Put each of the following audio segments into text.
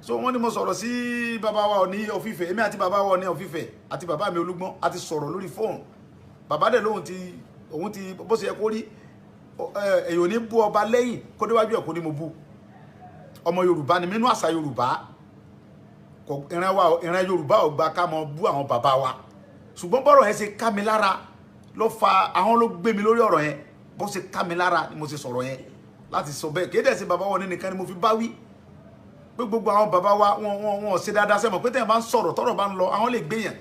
so wọ́n ní mo sọ̀rọ̀ sí bàbá wa Ọọ̀ni of Ifẹ̀ èmi àti bàbá wa Ọọ̀ni of Ifẹ̀ àti bàbá mi Olúgbọ́n a ti sọ̀rọ̀ lórí fóònù bàbá dẹ̀ lóhun òun ti bó ṣe yẹ kó rí èyí ò ní bú ọba lẹ́yìn kó déwájú ẹ̀ kó ní mo bú ọmọ Yorùbá ni nínú àṣà Yorùbá ìran Yorùbá ò gba ká mọ bú àwọn bàbá wa ṣùgbọ́n bọ́rọ̀ yẹn ṣe ká mi lára ló fa àwọn ló gbé mi lórí ọ̀rọ̀ yẹn bó ṣe ká mi lára ni mo ṣe sọ̀rọ̀ yẹn láti sọ bẹ́ẹ̀ kéde ẹ̀sìn bàbá wọn nìkan ni mo fi bá wí pé gbogbo àwọn bàbá wa wọn ṣe dáadáa sẹ́mọ̀ pé tẹ̀yìn bá ń sọ̀rọ̀ tọ́rọ̀ bá ń lọ àwọn lè gbé yẹn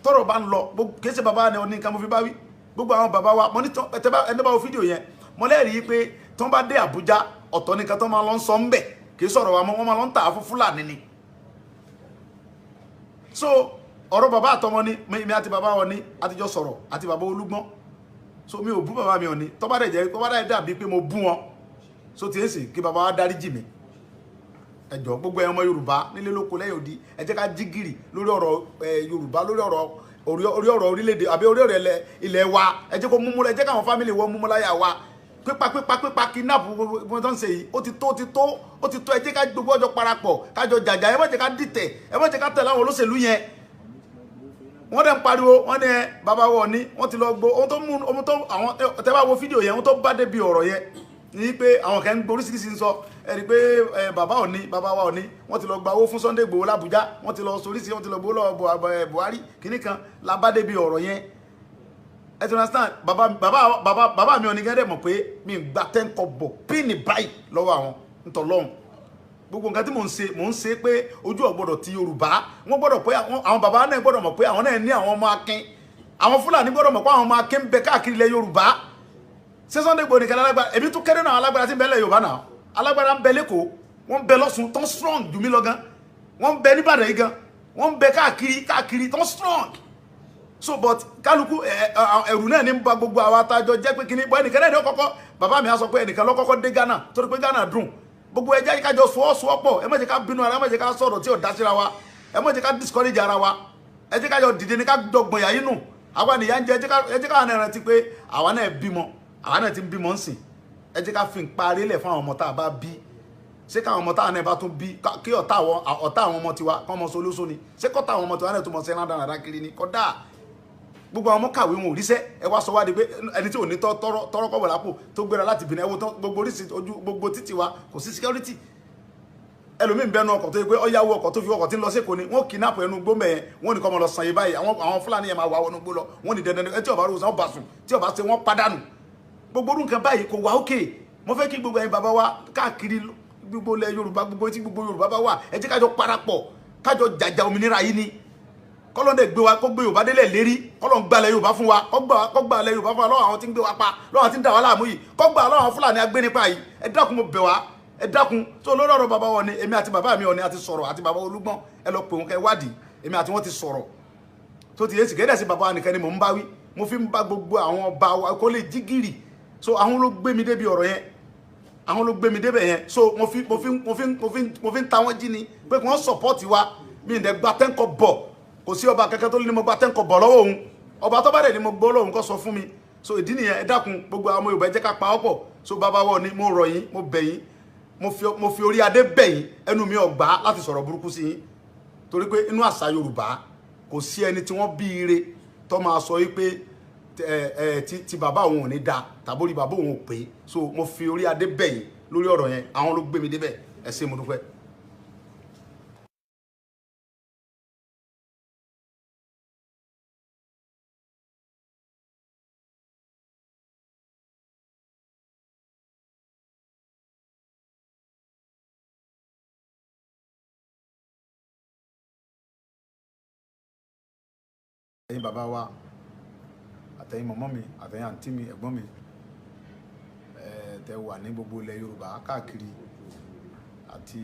tọ́rọ̀ bá ń lọ kì í ṣe bàbá ni nìkan mo fi bá wí gbogbo àwọn bàbá wa mo ní ẹni bá wo fídíò yẹn mo lẹ́rìí pé tí wọ́n bá dé Àbújá ọ̀tọ̀ nìkan tó máa lọ ń sọ ń bẹ̀ kì í sọ̀rọ̀ wa wọ́n máa lọ ń tà á fún Fúlàní ni so ọ̀rọ̀ bàbá àtọmọ ni mi àti bàbá wọn ni àtijọ́ sọ̀rọ̀ àti bàbá Olúgbọ́n so mi ò bú bàbá mi Ọọ̀ni tó bá dẹ̀ dàbí pé mo bú wọn so tí èsì kí bàbá wa dáríjì mi ẹ jọ̀ọ́ gbogbo ọmọ Yorùbá nílé lóko lẹ́yìn odi ẹ jẹ́ ká jí gìrì lórí ọ̀rọ̀ Yorùbá lórí ọ̀rọ̀ orílẹ̀-èdè àbí orí ọ̀rọ̀ ilẹ̀ wa ẹ jẹ́ kó múmú ẹ jẹ́ káwọn fámìlì wọn múmú láyà wa pípa kidnap gbogbo tó ń ṣe yìí ó ti tó ẹ jẹ́ ká gbogbo ọjọ́ parapọ̀ kájọ jàjà ẹ má jẹ́ ká dìtẹ̀ ẹ má jẹ́ ká tẹ̀lé àwọn olóṣèlú yẹn wọ́n dẹ̀ ń pariwo wọ́n ní bàbá wọn ní wọ́n ti lọ gbó ohun tó àwọn tẹ́ bá wo fídíò yẹn ohun tó bá débi ọ̀rọ̀ yẹn ní pé àwọn kan ń gbé oríṣiríṣi ń sọ ẹni pé bàbá wa Ọọ̀ni wọ́n ti lọ gba owó fún Sunday Igboho l'Abuja wọ́n ti lọ soríṣi wọ́n ti lọ gbowó lọ́wọ́ Buhari kìíní kan la bá débi ọ̀rọ̀ yẹn ẹ ti understand bàbá mi Ọọ̀ni gẹ́gẹ́ mọ̀ pé mi ń gba 10 kọ́bọ̀ píìnì báyìí lọ́wọ́ àwọn ntọ́lọ́hún gbogbo nǹkan tí mò ń ṣe pé ojú ọ̀gbọ́dọ̀ ti Yorùbá wọ́n gbọ́dọ̀ pé àwọn bàbá náà gbọ́dọ̀ mọ̀ pé àwọn náà ní àwọn ọmọ akin àwọn Fúlàní gbọ́dọ̀ mọ̀ pé àwọn ọmọ akin ń bẹ káàkiri ilẹ̀ Yorùbá ṣé Sunday Igboho nìkan alágbára èmi tún kéré náà alágbára tí ń bẹ ilẹ̀ Yorùbá náà alágbára ń bẹ lẹ́kọ̀ọ́ wọ́n ń bẹ lọ́sùn tán strong jù mí lọ gan wọ́n ń bẹ níbàdàn yìí gan wọ́n ń bẹ káàkiri tán strong so but kálukú ẹ̀rù náà ní ń ba gbogbo àwọn atajọ jẹ́ pé kíní bọ́ ẹnìkan náà ní ọkọ̀kọ́ bàbá mi á sọ pé ẹnìkan lọ́kọ́kọ́ dé Ghana torí pé Ghana dùn gbogbo ẹjẹ́ yìí kájọ sọ́ọ́sọ́pọ̀ ẹ má jẹ́ ká bínú ara ẹ má jẹ́ ká sọ̀rọ̀ tí ò dá síra wa ẹ má jẹ́ ká discourage ara wa ẹ jẹ́ kájọ dìde ní ká dọ̀gbọ̀n yà yín nù àwa nìyà ń jẹ ẹ jẹ́ káwọn náà rántí pé àwa náà bímọ àwa náà ti ń bímọ ń sìn ẹ jẹ́ ká fi ń parí lẹ̀ fún àwọn ọmọ tá a bá bí ṣé káwọn ọmọ táwọn náà bá tún bí kí ọ̀tá àwọn ọmọ tiwa kọ́ ọmọ solóso ni ṣé kọ́tà àwọn ọmọ tiwa náà tún mọ̀ sí ẹ̀ náà dáradára kiri ni kọ́dà gbogbo àwọn ọmọ kàwé wọn ò ríṣẹ́ ẹ wá sọ wá di pé ẹni tí ò ní tọrọ kọ́bọ̀ lápò tó gbéra láti Benin ẹwọ gbogbo oríṣi ojú gbogbo títì wa kò sí security ẹlòmíín bẹnu ọkọ̀ tó yẹ pé ọyáwó ọkọ̀ tó fi ọkọ̀ tí ń lọ sí Èkó ni wọ́n kidnap ẹnu gbó mẹ́yẹn wọ́n ní kọ́ ọmọ lọ sàn yìí báyìí àwọn Fúlàní yẹn máa wà wọnú gbó lọ wọ́n ní dandan ẹ tí ọba rò sàn ó bà sùn tí ọba ṣe wọ́n padànù gbogbo orú nǹkan báyìí kò wá òkè mo fẹ́ kí gbogbo ẹ̀yin bàbá wa káàkiri gbogbo ilẹ̀ Yorùbá gbogbo tí gbogbo Yorùbá bá wà ẹ jẹ́ kájọ parapọ̀ kájọ jàjà òmìnira yìí ni kọ́lọ́dẹ̀ gbé wa kó gbé Yorùbá délẹ̀ lérí kọ́lọ́ ń gbalẹ̀ Yorùbá fún wa kọ́ gbalẹ̀ Yorùbá fún wa lọ́wọ́ àwọn tí ń gbé wa pa lọ́wọ́ àwọn tí ń dà wá láàmú yìí kọ́ gbà lọ́wọ́ àwọn Fúlàní agbénipa yìí ẹ dákun mo bẹ̀ wá ẹ dákun tó lórí ọ̀rọ̀ bàbá wọn ni èmi àti bàbá mi Ọọ̀ni àti sọ̀rọ̀ àti bàbá Olúgbọ́n ẹ lọ pè wọn kẹ́ wádìí èmi àti wọn ti sọ̀rọ̀ tó ti yé sì gẹ́dẹ̀ sí bàbá nìkan ni mò ń bá wí mo fi ń bá gbogbo àwọn ọba wa kó lè jí gìrì so àwọn ló gbé mi débi ọ̀rọ̀ yẹn àwọn ló gbé mi débẹ̀ yẹn so mo fi ń ta wọ́n jí ni pé kí wọ́n sọ̀pọ́ọ̀tì wa mi ì dẹ̀ gba 10 kọ́bọ̀ kò sí ọba kankan tó ní mo gba 10 kọ́bọ̀ lọ́wọ́ òun ọba tó bá dẹ̀ ní mo gbọ́ lọ́wọ́ kó sọ fún mi so ìdí nìyẹn ẹ dákun gbogbo àwọn Yorùbá ẹ jẹ́ ká pa ọ́ pọ̀ so bàbá wọn ni mo rọ̀ yín mo bẹ̀ yín mo fi orí adé bẹ̀ yín ẹnu mi ò gbà láti sọ̀rọ̀ burúkú sí yín torí pé inú àṣà Yorùbá kò sí ẹni tí wọ́n bí ire tó máa sọ yí pé ti bàbá òun ò ní da tàbórí bàbá òun ò pé so mo fi orí adé bẹ̀ yín lórí ọ̀rọ̀ yẹn àwọn ló gbé mi débẹ̀ ẹ ṣé mo dúpẹ́. ẹ̀yin bàbá wa àtẹ̀yin mọ̀mọ́ mi àtẹ̀yin àǹtí mi ẹ̀gbọ́n mi tẹ́ wà ní gbogbo ilẹ̀ Yorùbá káàkiri àti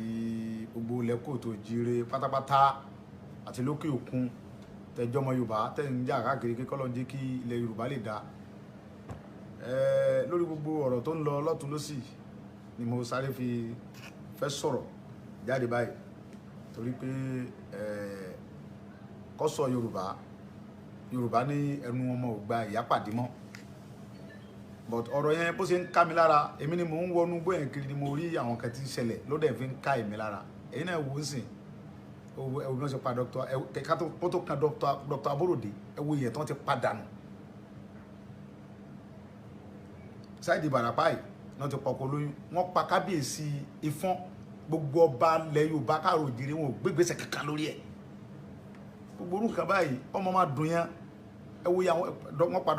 gbogbo ilẹ̀ kóòtù òjíire pátápátá àti lókè òkun tẹ́jọ́ ọmọ Yorùbá tẹ́ ń jà káàkiri kí kọ́lọ́ jẹ́ kí ilẹ̀ Yorùbá lè dá lórí gbogbo ọ̀rọ̀ tó ń lọ lọ́tún lọ́sì ni mo sáré fi fẹ́ sọ̀rọ̀ jáde báyìí torí pé kó sọ Yorùbá ní ẹnu ọmọ ò gba ìyá pàdé mọ́ but ọ̀rọ̀ yẹn bó ṣe ń ká mi lára èmi ni mò ń wọnú bóyá kiri ni mo rí àwọn kan tí ń ṣẹlẹ̀ ló dẹ̀ fi ń ká èmi lára èyí náà wò ó sìn ẹwù náà ṣe pa dr kẹka tó kan dr Aborode ẹwù yẹn tó ti padà nù Saheed Barapa yìí náà ti pọkọ lóyún wọ́n pa kábíyèsí Ifọ̀n gbogbo ọba ilẹ̀ Yorùbá káàrọ̀ òjìrì wọn ò gbégbèsè kankan lórí ẹ̀ gbogbo orúkọ báyìí ọmọ máa dùn yẹn ẹwù yẹn wọ́n pa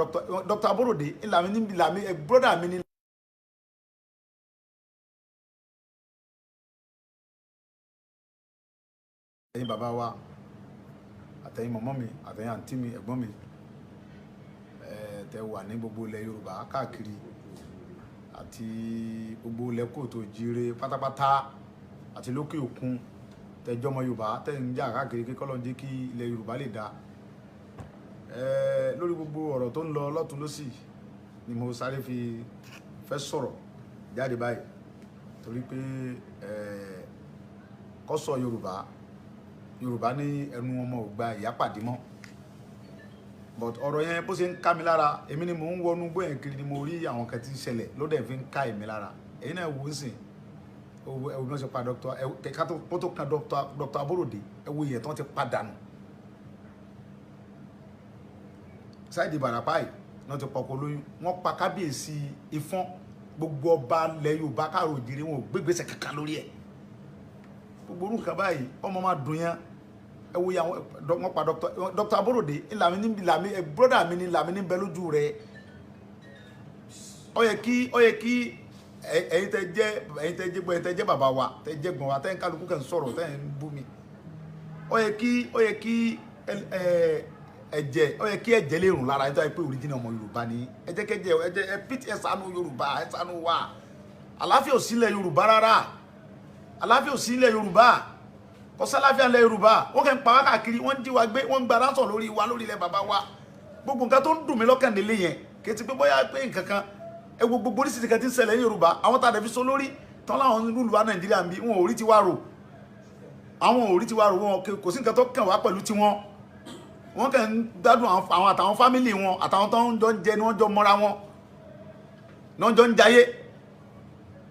dr Aborode ìlàmì broda mi ní. ẹ̀yin bàbá wa àtẹ̀yin mọ̀mọ́ mi àtẹ̀yin àǹtí mi ẹ̀gbọ́n mi tẹ wà ní gbogbo ilẹ̀ Yorùbá káàkiri àti gbogbo ilẹ̀ kóòtù òjíire pátápátá àti lókè òkun tẹjọ́ ọmọ Yorùbá tẹ̀ ń jà káàkiri kí kọ́lọ́n jẹ́ kí ilẹ̀ Yorùbá lè dá lórí gbogbo ọ̀rọ̀ tó ń lọ lọ́tún lọ́sì ni mo sáré fi fẹ́ sọ̀rọ̀ jáde báyìí torí pé kọ́sọ̀ Yorùbá ní ẹnu ọmọ ò gba ìyá pàdé mọ́ but ọ̀rọ̀ yẹn bó ṣe ń ká mi lára èmi ni mò ń wọnú gbóyè kiri ni mo rí àwọn kan tí ń ṣẹlẹ̀ ló dẹ̀ fi ń ká èmi lára èyí náà wò ó sìn ẹwù náà ṣe pa kẹka tó kan dr Aborode ẹwù yẹn tó ti padà nù Saheed Barapa yìí náà ti pọkọ lóyún wọ́n pa kábíyèsí Ifọ̀n gbogbo ọba ilẹ̀ Yorùbá káàrọ̀ òjìrì wọn ò gbégbèsè kankan lórí ẹ̀ gbogbo orúkọ báyìí ọmọ máa dùn yẹn ẹwù yẹn wọ́n pa dr Aborode ìlàmì broda mi ní làmì ní bẹ lójú rẹ̀ ó yẹ kí ẹ̀yin tẹ́ jẹ́ bàbá wa tẹ́ jẹ́ gbọ́n wa tẹ́ ń kálukú kẹ́ ń sọ̀rọ̀ tẹ́ ń bú mi ó yẹ kí ẹ̀jẹ̀ lè rùn lára ẹjọ́ pé original ọmọ Yorùbá ni ẹ jẹ́ kẹ́jẹ́ ẹ pìtì ẹ ṣàánú Yorùbá ẹ ṣàánú wa àlàáfíà ò sí ilẹ̀ Yorùbá rárá àlàáfíà ò sí ilẹ̀ Yorùbá kò sálàáfíà ilẹ̀ Yorùbá wọ́n kẹ́ ń pa wá káàkiri wọ́n ń jí wa gbé wọ́n ń gba ránṣọ̀ lórí wa lórí ilẹ̀ bàbá wa gbogbo nǹkan tó ń dùn mí lọ́kàn nílé yẹn kì í ti pé bóyá pé nǹkan kan gbogbo oríṣiríṣi kan ti ń ṣẹlẹ̀ ní Yorùbá àwọn tá a dẹ̀ fi so lórí tán láwọn lùlù wa Nàìjíríà ń bí wọn ò rí tiwa rò àwọn ò rí tiwa rò wọn kò sí nǹkan tó kàn wá pẹ̀lú tiwọn wọn kàn ń gbádùn àwọn àtàwọn fámìlì wọn àtàwọn tó ń jọ ń jẹ ni wọ́n jọ mọ́ra wọn náà jọ ń jayé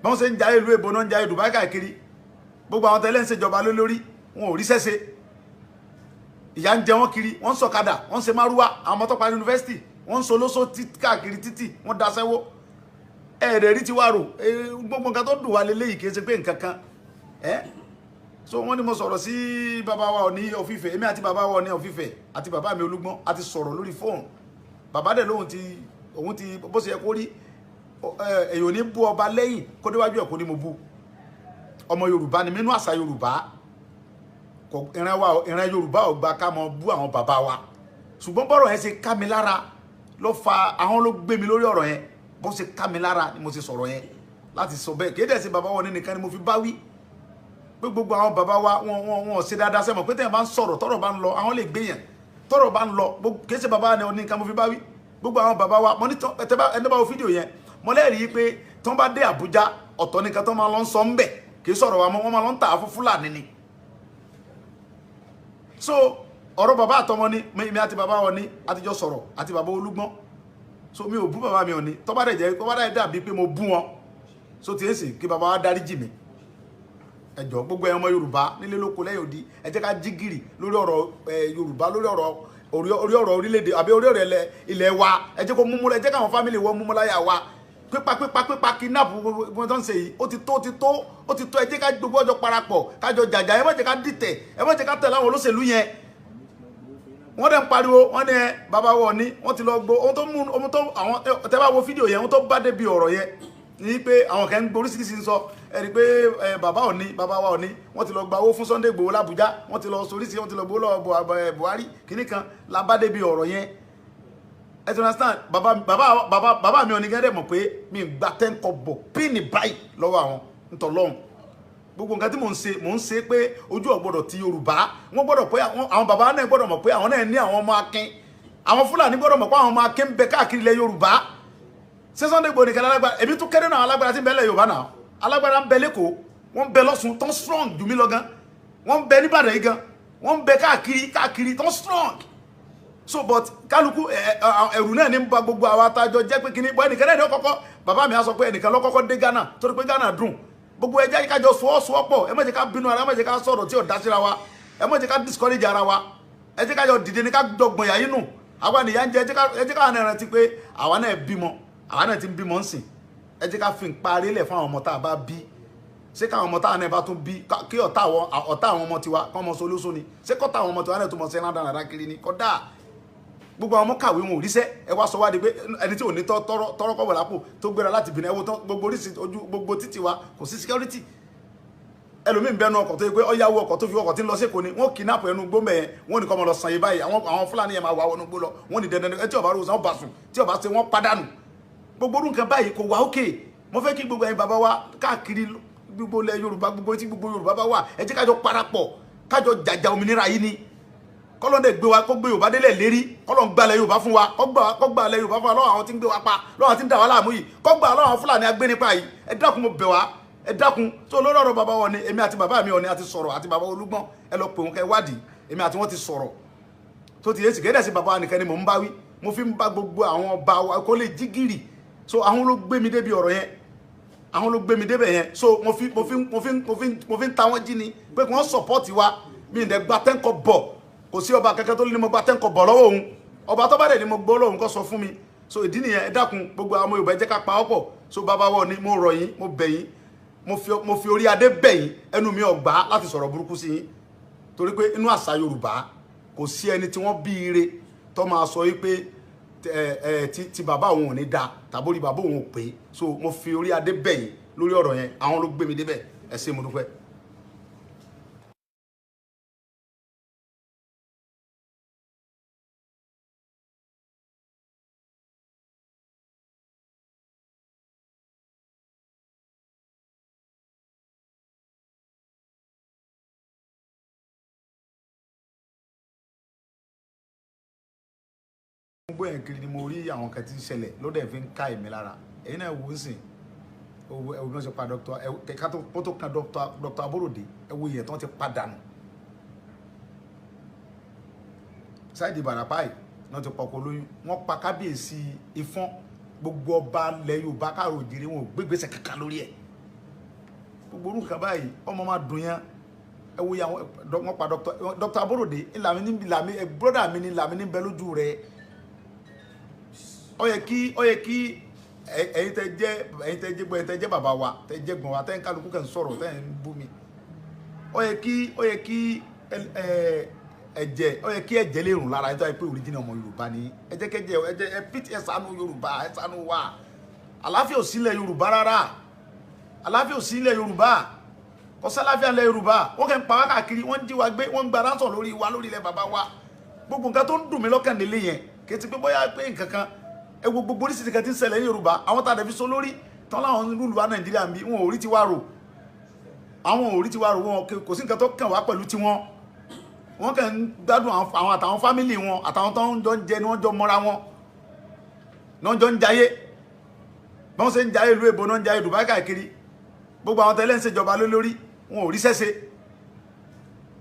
bí wọ́n ṣe ń jayé ìlú èbó náà ń jayé Dubai káàkiri gbogbo àwọn tẹ́lẹ̀ ń ṣèjọba lórí wọn ò rí sẹ́sẹ́ ìyà ń jẹ wọn kiri wọ́n ń sọ̀kadà wọ́n ń ṣe márúwá àwọn ọmọ tó parí yunifásitì wọ́n ń solóso káàkiri títì wọ́n daṣẹ́wó ẹ̀ẹ́dẹ̀ rí ti wá rò gbogbo nǹkan tó dùn wá lélẹ́yìí kì í ṣe pé nǹkan kan so wọ́n ní mo sọ̀rọ̀ sí bàbá wa Ọọ̀ni Ọ̀fífẹ́ èmi àti bàbá wa Ọọ̀ni Ọ̀fífẹ́ àti bàbá mi Olúgbọ́n àti sọ̀rọ̀ lórí fóònù bàbá dẹ̀ lóhun òun ti bó ṣe yẹ kó rí èyí ò ní bú ọba lẹ́yìn kó déwájú ẹ̀ kó ní mo bú ọmọ Yorùbá ni nínú àṣà Yorùbá ìran Yorùbá ò gba ká mọ bú àwọn bàbá wa ṣùgbọ́n bọ́rọ̀ yẹn ṣe ká mi lára ló fa àwọn ló gbé mi lórí ọ̀rọ̀ yẹn bó ṣe ká mi lára ni mo ṣe sọ̀rọ̀ yẹn láti sọ bẹ́ẹ̀ kéde sí bàbá wọn nìkan ni mo fi bá wí pé gbogbo àwọn bàbá wa wọn ṣe dáadáa sẹ́mọ̀ pé tẹ́yìn bá ń sọ̀rọ̀ tọ́rọ̀ bá ń lọ àwọn lè gbé yẹn tọ́rọ̀ bá ń lọ kéde sí bàbá wọn nìkan mo fi bá wí gbogbo àwọn bàbá wa mo ní ẹni bá wo fídíò yẹn mo lẹ́rìí pé tí wọ́n bá dé Àbújá ọ̀tọ̀ nìkan tó máa lọ ń sọ ń bẹ̀ kì í sọ̀rọ̀ wa wọ́n máa lọ ń tà á fún Fúlàní ni so ọ̀rọ̀ bàbá àtọmọ ni mi àti bàbá wọn ni àtijọ́ sọ̀rọ̀ àti bàbá Olúgbọ́n so mi ò bú bàbá mi Ọọ̀ni tó bá dẹ̀ dàbí pé mo bú wọn so tí èsì kí bàbá wa dáríjì mi ẹ jọ̀ọ́ gbogbo ọmọ Yorùbá nílé lóko lẹ́yìn odi ẹ jẹ́ ká jí gìrì lórí ọ̀rọ̀ Yorùbá lórí ọ̀rọ̀ orílẹ̀-èdè àbí orí ọ̀rọ̀ ilẹ̀ wa ẹ jẹ́ kó múmú ẹ jẹ́ káwọn fámìlì wọn múmú láyà wa pípa kidnap gbogbo tó ń ṣe yìí ó ti tó ẹ jẹ́ ká gbogbo ọjọ́ parapọ̀ kájọ jàjà ẹ má jẹ́ ká dìtẹ̀ ẹ má jẹ́ ká tẹ̀lé àwọn olóṣèlú yẹn wọ́n dẹ̀ ń pariwo wọ́n ní bàbá wọn ní wọ́n ti lọ gbó ohun tó àwọn tẹ́ bá wo fídíò yẹn ohun tó bá débi ọ̀rọ̀ yẹn ní pé àwọn kan ń gborísìkìsì ń sọ ẹ̀rí pé bàbá wa Ọọ̀ni wọ́n ti lọ gba owó fún Sunday Igboho l'Abuja wọ́n ti lọ soríṣi wọ́n ti lọ gbó lọ́wọ́ Buhari kìíní kan la bá débi ọ̀rọ̀ yẹn ẹ ti understand bàbá mi Ọọ̀ni gẹ́gẹ́ mọ̀ pé mi gba 10 kọ́bọ̀ píìnì báyìí lọ́wọ́ àwọn ntọ́lọ́hún gbogbo nǹkan tí mò ń ṣe pé ojú ọ̀gbọ́dọ̀ ti Yorùbá wọ́n gbọ́dọ̀ pé àwọn bàbá náà gbọ́dọ̀ mọ̀ pé àwọn náà ní àwọn ọmọ akin àwọn Fúlàní gbọ́dọ̀ mọ̀ pé àwọn ọmọ akin ń bẹ káàkiri ilẹ̀ Yorùbá ṣé Sunday Igboho nìkan alágbára èmi tún kéré náà alágbára tí ń bẹ ilẹ̀ Yorùbá náà alágbára ń bẹ lẹ́kọ̀ọ́ wọ́n ń bẹ lọ́sùn tán strong jù mí lọ gan wọ́n ń bẹ níbàdàn yìí gan wọ́n ń bẹ káàkiri tán strong so but kálukú ẹ̀rù náà ní ń ba gbogbo àwọn atajọ jẹ́ pé kíní bọ́ ẹnìkan náà ní ọkọ̀kọ́ bàbá mi á sọ pé ẹnìkan lọ́kọ́kọ́ dé Ghana torí pé Ghana dùn gbogbo ẹ jẹ́ ká jọ sọ́wọ́sowọ́pọ̀ ẹ má jẹ́ ká bínú ara ẹ má jẹ́ ká sọ̀rọ̀ tí ò dá síra wa ẹ má jẹ́ ká discourage ara wa ẹ jẹ́ ká jọ dìde ní ká dọ̀gbọ̀n yà yín nù àwa nìyà ń jẹ ẹ jẹ́ ká náà rántí pé àwa náà bímọ àwa náà ti ń bímọ ń sìn ẹ jẹ́ ká fi ń parí lẹ̀ fún àwọn ọmọ tá a bá bí ṣé káwọn ọmọ táwọn náà bá tún bí kí ọ̀tá àwọn ọmọ tiwa kọ́ ọmọ solóso ni ṣé kọ́tà àwọn ọmọ tiwa náà tún mọ̀ sí ẹ̀ náà kiri ni kọ́dà gbogbo àwọn ọmọ kàwé wọn ò ríṣẹ́ ẹ wá sọ wá di pé ẹni tí ò ní tọrọ kọ́bọ̀ lápò tó gbéra láti bìnrin ẹwọ tán gbogbo oríṣi ojú gbogbo títì wa kò sí security ẹlòmíín bẹnu ọkọ̀ tó yẹ pé ọyáwó ọkọ̀ tó fi ọkọ̀ tí ń lọ sí Èkó ni wọ́n kidnap ẹnu gbó mẹ́yẹn wọ́n ní kọ́ ọmọ lọ sàn yìí báyìí àwọn Fúlàní yẹn máa wà wọnú gbó lọ wọ́n ní dandan ẹ tí ọba rò sàn ọba sùn tí ọba ṣe wọ́n padànù gbogbo orú nǹkan báyìí kò wá òkè mo fẹ́ kí gbogbo ẹ̀yin bàbá wa káàkiri gbogbo ilẹ̀ Yorùbá gbogbo tí gbogbo Yorùbá bá wà ẹ jẹ́ kájọ parapọ̀ kájọ jàjà òmìnira yìí ni kọ́lọ́dẹ̀ gbé wa kó gbé Yorùbá délẹ̀ lérí kọ́lọ́ ń gbalẹ̀ Yorùbá fún wa kọ́ gbalẹ̀ Yorùbá fún wa lọ́wọ́ àwọn tí ń gbé wa pa lọ́wọ́ àwọn tí ń dà wá láàmú yìí kọ́ gbà lọ́wọ́ àwọn Fúlàní agbénipa yìí ẹ dákun mo bẹ̀ wá ẹ dákun tó lórí ọ̀rọ̀ bàbá wọn ni èmi àti bàbá mi Ọọ̀ni àti sọ̀rọ̀ àti bàbá Olúgbọ́n ẹ lọ pè wọn kẹ́ wádìí èmi àti wọn ti sọ̀rọ̀ tó ti yé sì gẹ́dẹ̀ sí bàbá nìkan ni mò ń bá wí mo fi ń bá gbogbo àwọn ọba wa kó lè jí gìrì so àwọn ló gbé mi débi ọ̀rọ̀ yẹn àwọn ló gbé mi débẹ̀ yẹn so mo fi ń ta wọ́n jí ni pé kí wọ́n sọ̀pọ́ọ̀tì wa mi ì dẹ̀ gba tẹ́ńkọ̀ bọ̀ kò sí ọba kankan tó ní mo gba tẹ́ńkọ̀ bọ̀ lọ́wọ́ òun ọba tó bá dẹ̀ ni mo gbọ́ lọ́hùn kó sọ fún mi so ìdí nìyẹn ẹ dákun gbogbo àwọn Yorùbá jẹ́ ká pa ọ́pọ̀ so bàbá wọn ni mo rọ̀ yín mo bẹ̀ yín mo fi orí adé bẹ̀ yín ẹnu mi ò gbà láti sọ̀rọ̀ burúkú sí yín torí pé inú àṣà Yorùbá kò sí ẹni tí wọ́n bí ire tó máa sọ yí pé ti bàbá òun ò ní da tàbórí bàbá òun ò pé so mo fi orí adé bẹ̀ yín lórí ọ̀rọ̀ yẹn àwọn ló gbé mi débẹ̀ ẹ ṣé mo dúpẹ́. gbogbo yẹn kiri ni mo rí àwọn kan tí ń ṣẹlẹ̀ ló dẹ̀ fi ń ká èmi lára èyí náà wò ó sìn owó ẹwù bí wọ́n ṣe pa dr kẹka tó kan dr Aborode ẹwù yẹn tí wọ́n ti padà nù ṣáìdì Ìbàràpá yìí náà ti pọkọ lóyún wọ́n pa kábíyèsí Ifọ̀n gbogbo ọba ilẹ̀ Yorùbá káàró òjìrì wọn ò gbégbèsè kankan lórí ẹ̀ gbogbo orú nǹkan báyìí ọmọ máa dùn yẹn ẹwù yẹn wọ́n pa dr Aborode ìlàmì broda mi ni ìlàmì ní bẹ lójú rẹ̀ ó yẹ kí ẹ̀yin tẹ́ jẹ́ bàbá wa tẹ́ jẹ́ gbọ́n wa tẹ́ ń kálukú kẹ́ ń sọ̀rọ̀ tẹ́ ń bú mi ó yẹ kí ẹ̀jẹ̀ lè rùn lára ẹjọ́ pé original ọmọ Yorùbá ni ẹ jẹ́ kẹ́jẹ́ ẹ pìtì ẹ ṣàánú Yorùbá ẹ ṣàánú wa àláfíà ò sí ilẹ̀ Yorùbá rárá àláfíà ò sí ilẹ̀ Yorùbá kò sálàfíà ilẹ̀ Yorùbá wọ́n kẹ́ ń pa wá káàkiri wọ́n ń jí wa gbé wọ́n ń gba ránsọ̀ lórí wa lórí ilẹ̀ bàbá wa gbogbo nǹkan tó ń dùn mí lọ́kàn nílé yẹn kì í ti pé bóyá pé nǹkan kan gbogbo oríṣiríṣi kan tí ń ṣẹlẹ̀ ní Yorùbá àwọn tá a dẹ̀ fi so lórí tán láwọn lùlù wa Nàìjíríà ń bí wọn ò rí tiwa rò àwọn ò rí tiwa rò wọn kò sí nǹkan tó kàn wá pẹ̀lú tiwọn wọn kàn ń gbádùn àwọn àtàwọn fámìlì wọn àtàwọn tó ń jọ ń jẹ ni wọ́n jọ mọ́ra wọn náà jọ ń jayé bí wọ́n ṣe ń jayé ìlú èbó náà ń jayé Dubai káàkiri gbogbo àwọn tẹ́lẹ̀ ń ṣèjọba lórí wọn ò rí sẹ́sẹ́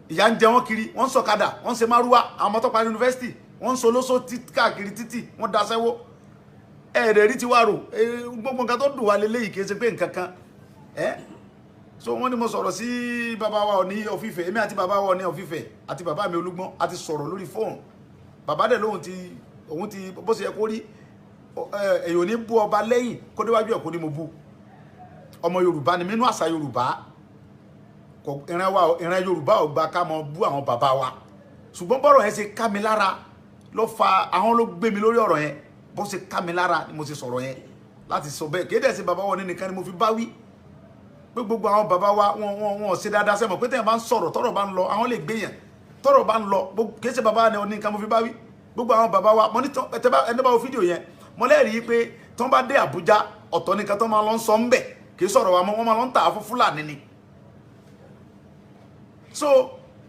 ìyà ń jẹ wọn kiri wọ́n ń sọ̀kadà wọ́n ń ṣe márúwá àwọn ọmọ tó parí yunifásitì wọ́n ń solóso káàkiri títì wọ́n daṣẹ́wó ẹ̀rẹ̀ rí ti wá rò gbogbo nǹkan tó dùn wá lélẹ́yìí kìí ṣe pé nǹkan kan so wọ́n ní mo sọ̀rọ̀ sí bàbá wa Ọọ̀ni of Ifẹ̀ èmi àti bàbá wa Ọọ̀ni of Ifẹ̀ àti bàbá mi Olúgbọ́n àti sọ̀rọ̀ lórí fóònù bàbá dẹ̀ lóhun ti bó ṣe yẹ kó rí èyàn ní bú ọba lẹ́yìn kó déwájú ẹ̀ kó ní mo bú ọmọ Yorùbá ni nínú àṣà Yorùbá ìran Yorùbá ò gba ká mọ bú àwọn bàbá wa ṣùgbọ́n bọ́rọ̀ yẹn ṣe ká mi lára ló fa àwọn ló gbé mi lórí ọ̀rọ̀ yẹn bó ṣe ká mi lára ni mo ṣe sọ̀rọ̀ yẹn láti sọ bẹ́ẹ̀ kéde sí bàbá wọn nìkan ni mo fi bá wí pé gbogbo àwọn bàbá wa wọn ṣe dáadáa sẹ́mọ̀ pé tẹ́yàn bá ń sọ̀rọ̀ tọ́rọ̀ bá ń lọ àwọn lè gbé yẹn tọ́rọ̀ bá ń lọ kéde sí bàbá wọn nìkan mo fi bá wí gbogbo àwọn bàbá wa mo ní ẹni bá wo fídíò yẹn mo lẹ́rìí pé tí wọ́n bá dé Àbújá ọ̀tọ̀ nìkan tó máa lọ ń sọ ń bẹ̀ kì í sọ̀rọ̀ wa wọ́n máa lọ ń tà á fún Fúlàní ni so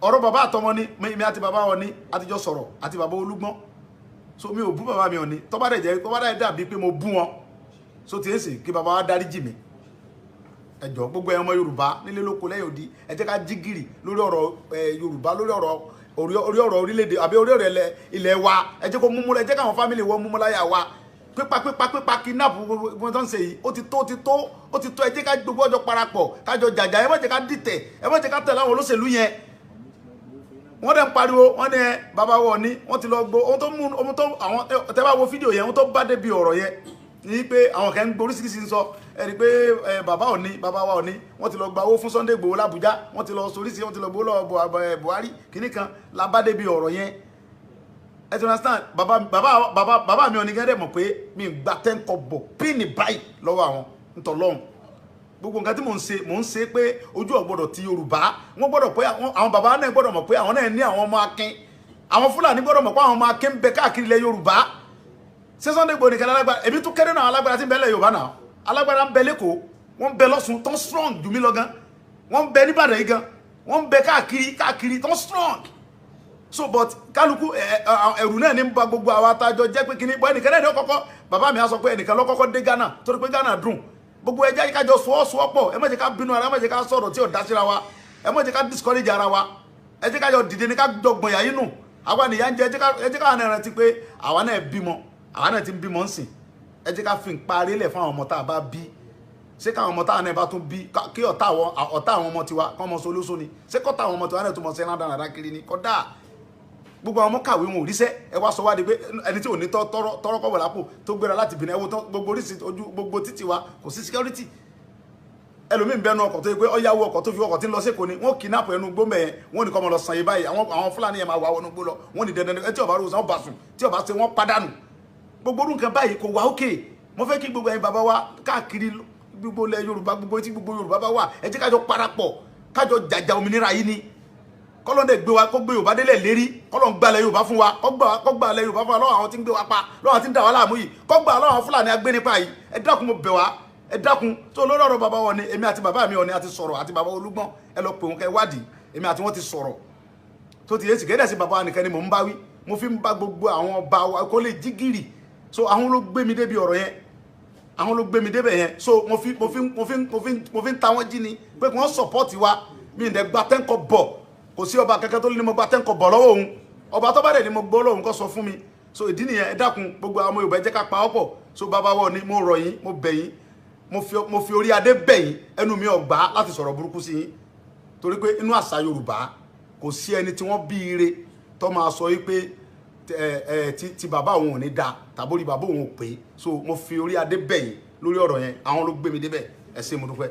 ọ̀rọ̀ bàbá àtọmọ ni mi àti bàbá wọn ni àtijọ́ sọ̀rọ̀ àti bàbá Olúgbọ́n so mi ò bú bàbá mi Ọọ̀ni tó bá dẹ̀ dàbí pé mo bú wọn so tí èsì kí bàbá wa dáríjì mi ẹ jọ̀ọ́ gbogbo ẹ̀yàn ọmọ Yorùbá nílé lóko lẹ́yìn odi ẹ jẹ́ ká jí gìrì lórí ọ̀rọ̀ Yorùbá lórí ọ̀rọ̀ orílẹ̀-èdè àbí orí ọ̀rọ̀ ilẹ̀ wa ẹ jẹ́ kó múmú ẹ jẹ́ káwọn fámìlì wọn múmú láyà wa pípa kidnap gbogbo tó ń ṣe yìí ó ti tó ẹ jẹ́ ká gbogbo ọjọ́ parapọ̀ kájọ jàjà ẹ má jẹ́ ká dìtẹ̀ ẹ má jẹ́ ká tẹ̀lé àwọn olóṣèlú yẹn wọ́n dẹ̀ ń pariwo wọ́n ní bàbá wọ̀ ní wọ́n ti lọ gbó ohun tó mú ohun tó àwọn tẹ́ bá wo fídíò yẹn ohun tó bá débi ọ̀rọ̀ yẹn ní pé àwọn kan ń gboríṣiríṣi ń sọ ẹni pé bàbá wa Ọọ̀ni wọ́n ti lọ gba owó fún Sunday Igboho l'Abuja wọ́n ti lọ soríṣi wọ́n ti lọ gbowó lọ́wọ́ Buhari kìíní kan la bá débi ọ̀rọ̀ yẹn ẹ ti understand bàbá mi Ọọ̀ni gẹ́gẹ́ mọ̀ pé mi gba 10 kọ́bọ̀ píìnì báyìí lọ́wọ́ àwọn ntọ́lọ́hún gbogbo nǹkan tí mò ń ṣe pé ojú ọ̀gbọ́dọ̀ ti Yorùbá wọ́n gbọ́dọ̀ pé àwọn bàbá náà gbọ́dọ̀ mọ̀ pé àwọn náà ní àwọn ọmọ akin àwọn Fúlàní gbọ́dọ̀ mọ̀ pé àwọn ọmọ akin ń bẹ káàkiri ilẹ̀ Yorùbá ṣé Sunday Igboho nìkan alágbára èmi tún kéré náà alágbára tí ń bẹ lẹ̀ Yorùbá náà alágbára ń bẹ lẹ́kọ̀ọ́ wọ́n ń bẹ lọ́sùn tán strong jù mí lọ gan wọ́n ń bẹ níbàdàn yìí gan wọ́n ń bẹ káàkiri tán strong so but kálukú ẹ̀rù náà ní ba gbogbo àwọn atajọ jẹ́ pé kíní bọ́ ẹnìkan náà ní ọkọ̀kọ́ bàbá mi á sọ pé ẹnìkan lọ́kọ́kọ́ dé Ghana torí pé Ghana dùn gbogbo ẹjẹ́ yìí kájọ sọ́ọ́sọ́ọ́pọ̀ ẹ má jẹ́ ká bínú ara ẹ má jẹ́ ká sọ̀rọ̀ tí ò dá síra wa ẹ má jẹ́ ká discourage ara wa ẹ jẹ́ kájọ dìde ní ká jọ gbọ̀n yà nù àwa nìyà ń jẹ ẹ jẹ́ ká náà rántí pé àwa náà bímọ àwa náà ti ń bímọ ń sìn ẹ jẹ́ ká fi ń parí lẹ̀ fún àwọn ọmọ tá a bá bí ṣé káwọn ọmọ táwọn náà bá tún bí kí ọ̀tá àwọn ọmọ tiwa kọ́ ọmọ solóso ni ṣé kọ́tà àwọn ọmọ tiwa náà tún mọ̀ sí ẹ̀rán dáradára kiri ni kọ́dà gbogbo àwọn ọmọ kàwé wọn ò ríṣẹ́ ẹ wá sọ wá di pé ẹni tí ò ní tọrọ kọ́bọ̀ lápò tó gbéra láti bìnrin ẹwọ́ gbogbo oríṣi ojú gbogbo títì wa kò sí security ẹlòmíì ń bẹnu ọkọ̀ tó yẹ pé ọyáwó ọkọ̀ tó fi ọkọ̀ tí ń lọ sí Èkó ni wọ́n kidnap ẹnu gbó mẹ́ẹ̀ wọ́n ní kọ́ ọmọ lọ sàn yìí báyìí àwọn Fúlàní yẹn máa wà wọnú gbó lọ wọ́n ní dandan tí ọba rògbòsàn ọba sùn tí ọba ṣe wọ́n padànù gbogbo orú nǹkan báyìí kò wá òkè mo fẹ́ kí gbogbo ẹ̀yin bàbá wa káàkiri gbogbo ilẹ̀ Yorùbá gbogbo etí gbogbo Yorùbá bá wà ẹ jẹ́ kájọ parapọ̀ kájọ jàjà òmìnira yìí ni kọ́lọ́n dẹ̀ gbé wa kó gbé Yorùbá délẹ̀ lérí kọ́lọ́n gbalẹ̀ Yorùbá fún wa kọ́ gbalẹ̀ Yorùbá fún wa lọ́wọ́ àwọn tí ń gbé wa pa lọ́wọ́ àwọn tí ń dà wá láàmú yìí kọ́ gbà lọ́wọ́ àwọn Fúlàní agbénipa yìí ẹ dákun mo bẹ̀ wá ẹ dákun tó lórí ọ̀rọ̀ bàbá wọn ni èmi àti bàbá mi Ọọ̀ni àti sọ̀rọ̀ àti bàbá Olúgbọ́n ẹ lọ pè wọn kẹ́ wádìí èmi àti wọn ti sọ̀rọ̀ tó ti yé sì kéde sí bàbá nìkan ni mò ń bá wí mo fi ń bá gbogbo àwọn ọba wa kó lè jí gìrì so àwọn ló gbé mi débi ọ̀rọ̀ yẹn àwọn ló gbé mi débẹ̀ yẹn so mo fi ń ta wọ́n jí ni pé kí wọ́n support wa mi ì dẹ̀ gba 10 kọ́bọ̀ kò sí ọba kankan tó ní mo gba 10 kọ́bọ̀ lọ́wọ́ òun ọba tó bá dẹ̀ ni mo gbọ́ lọ́hùn kó sọ fún mi so ìdí nìyẹn ẹ dákun gbogbo àwọn ọmọ Yorùbá ẹ jẹ́ ká pa ọ́pọ̀ so bàbá wọn ni mo rọ̀ yín mo bẹ̀ yín mo fi orí adé bẹ̀ yín ẹnu mi ò gbà láti sọ̀rọ̀ burúkú sí yín torí pé inú àṣà Yorùbá kò sí ẹni tí wọ́n bí ire tó máa sọ yìí pé ti bàbá òun ò ní da tàbórí bàbá òun ò pé so mo fi orí adé bẹ̀ yín lórí ọ̀rọ̀ yẹn àwọn ló gbé mi débẹ̀ ẹ ṣé mo dúpẹ́.